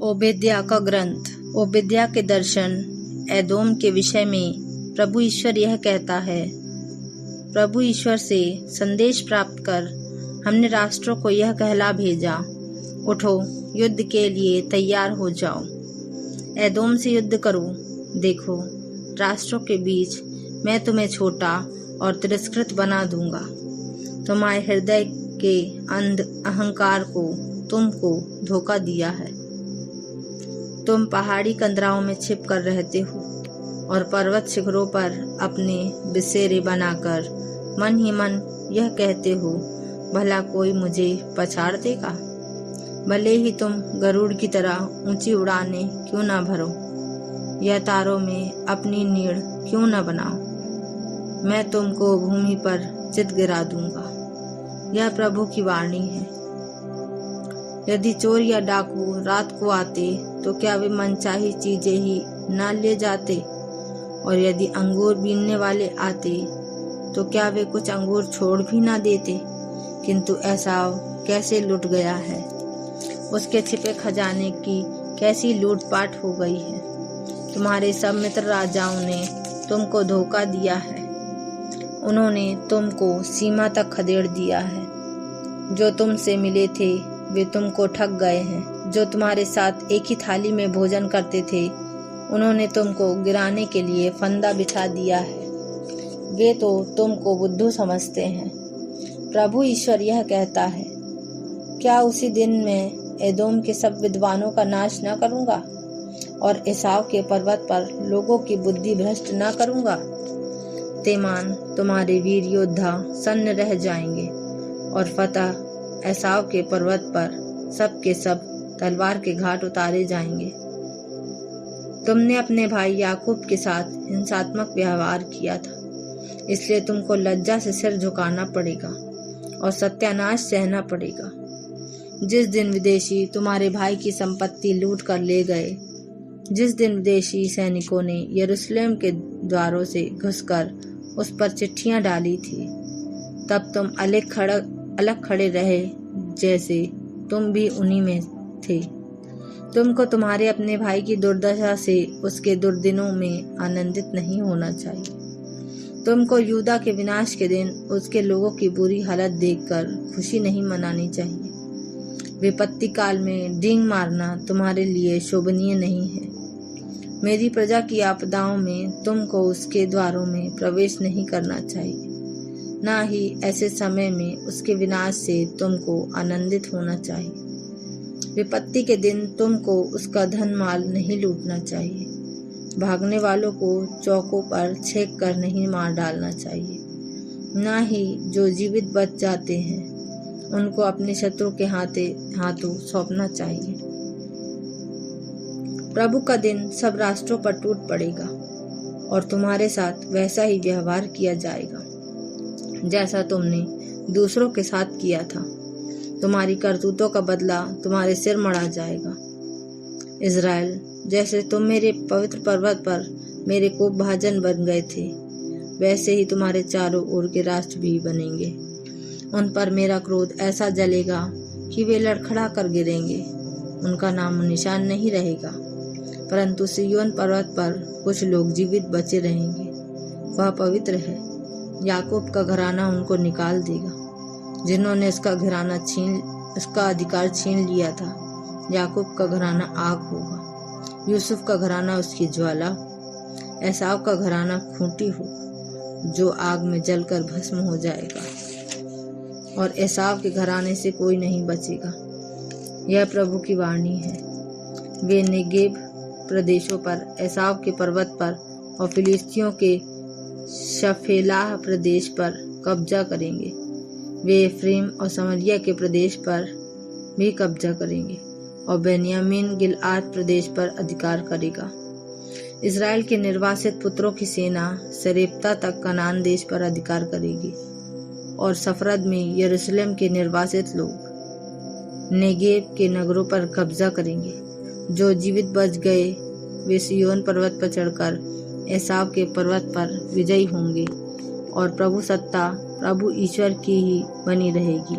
ओबेद्या का ग्रंथ। ओबेद्या के दर्शन एदोम के विषय में प्रभु ईश्वर यह कहता है, प्रभु ईश्वर से संदेश प्राप्त कर हमने राष्ट्रों को यह कहला भेजा, उठो युद्ध के लिए तैयार हो जाओ, एदोम से युद्ध करो। देखो राष्ट्रों के बीच मैं तुम्हें छोटा और तिरस्कृत बना दूंगा। तुम्हारे हृदय के अंध अहंकार को तुमको धोखा दिया है। तुम पहाड़ी कंदराओं में छिप कर रहते हो और पर्वत शिखरों पर अपने बसेरे बनाकर मन ही मन यह कहते हो, भला कोई मुझे पछाड़ देगा। भले ही तुम गरुड़ की तरह ऊंची उड़ाने क्यों ना भरो या तारों में अपनी नीड़ क्यों न बनाओ, मैं तुमको भूमि पर चित गिरा दूंगा। यह प्रभु की वाणी है। यदि चोर या डाकू रात को आते तो क्या वे मनचाही चीजें ही न ले जाते, और यदि अंगूर बीनने वाले आते तो क्या वे कुछ अंगूर छोड़ भी ना देते। किंतु एसाव कैसे लुट गया है, उसके छिपे खजाने की कैसी लूटपाट हो गई है। तुम्हारे सब मित्र राजाओं ने तुमको धोखा दिया है, उन्होंने तुमको सीमा तक खदेड़ दिया है। जो तुमसे मिले वे तुमको ठग गए हैं। जो तुम्हारे साथ एक ही थाली में भोजन करते थे, उन्होंने तुमको गिराने के लिए फंदा बिछा दिया है। वे तो तुमको बुद्धू समझते हैं। प्रभु ईश्वर यह कहता है, क्या उसी दिन मैं एदोम के सब विद्वानों का नाश न करूंगा और एसाव के पर्वत पर लोगों की बुद्धि भ्रष्ट न करूंगा। तेमान तुम्हारे वीर योद्धा सन्न रह जाएंगे और फतह एसाव के पर्वत पर सब के सब तलवार के घाट उतारे जाएंगे। तुमने अपने भाई याकूब के साथ हिंसात्मक व्यवहार किया था, इसलिए तुमको लज्जा से सिर झुकाना पड़ेगा और सत्यानाश सहना पड़ेगा। जिस दिन विदेशी तुम्हारे भाई की संपत्ति लूट कर ले गए, जिस दिन विदेशी सैनिकों ने यरूशलेम के द्वारों से घुसकर उस पर चिट्ठियां डाली थी, तब तुम अलग खड़े रहे जैसे तुम भी उन्हीं में थे। तुमको तुम्हारे अपने भाई की दुर्दशा से उसके दुर्दिनों में आनंदित नहीं होना चाहिए। तुमको यूदा के विनाश के दिन उसके लोगों की बुरी हालत देखकर खुशी नहीं मनानी चाहिए। विपत्ति काल में डींग मारना तुम्हारे लिए शोभनीय नहीं है। मेरी प्रजा की आपदाओं में तुमको उसके द्वारों में प्रवेश नहीं करना चाहिए, ना ही ऐसे समय में उसके विनाश से तुमको आनंदित होना चाहिए। विपत्ति के दिन तुमको उसका धन माल नहीं लूटना चाहिए। भागने वालों को चौकों पर छेक कर नहीं मार डालना चाहिए, ना ही जो जीवित बच जाते हैं उनको अपने शत्रु के हाथों सौंपना चाहिए। प्रभु का दिन सब राष्ट्रों पर टूट पड़ेगा और तुम्हारे साथ वैसा ही व्यवहार किया जाएगा जैसा तुमने दूसरों के साथ किया था। तुम्हारी करतूतों का बदला तुम्हारे सिर मढ़ा जाएगा। इज़राइल, जैसे तुम मेरे पवित्र पर्वत पर मेरे को भाजन बन गए थे, वैसे ही तुम्हारे चारों ओर के राष्ट्र भी बनेंगे। उन पर मेरा क्रोध ऐसा जलेगा कि वे लड़खड़ा कर गिरेंगे। उनका नाम निशान नहीं रहेगा, परंतु सिय्योन पर्वत पर कुछ लोग जीवित बचे रहेंगे। वह पवित्र है। याकूब का घराना उनको निकाल देगा। जिन्होंने उसका अधिकार छीन लिया था, याकूब का घराना आग होगा, यूसुफ का घराना उसकी ज्वाला, एसाव का घराना खूंटी होगा जो आग में जलकर भस्म हो जाएगा, और एसाव के घराने से कोई नहीं बचेगा। यह प्रभु की वाणी है। वे नेगेब प्रदेशों पर, एसाव के पर्वत पर और फिलिस्तियों के शफेलाह प्रदेश पर कब्जा करेंगे। वे एफ्रेम और समरिया के प्रदेश पर भी कब्जा करेंगे और बेन्यामीन गिलआद प्रदेश पर अधिकार करेगा। इज़राइल के निर्वासित पुत्रों की सेना सरेप्ता तक कनान देश पर अधिकार करेगी और सफरद में यरूशलेम के निर्वासित लोग नेगेब के नगरों पर कब्जा करेंगे। जो जीवित बच गए वे सिय्योन पर्वत पर चढ़कर एसाव के पर्वत पर विजयी होंगे और प्रभु ईश्वर की ही बनी रहेगी।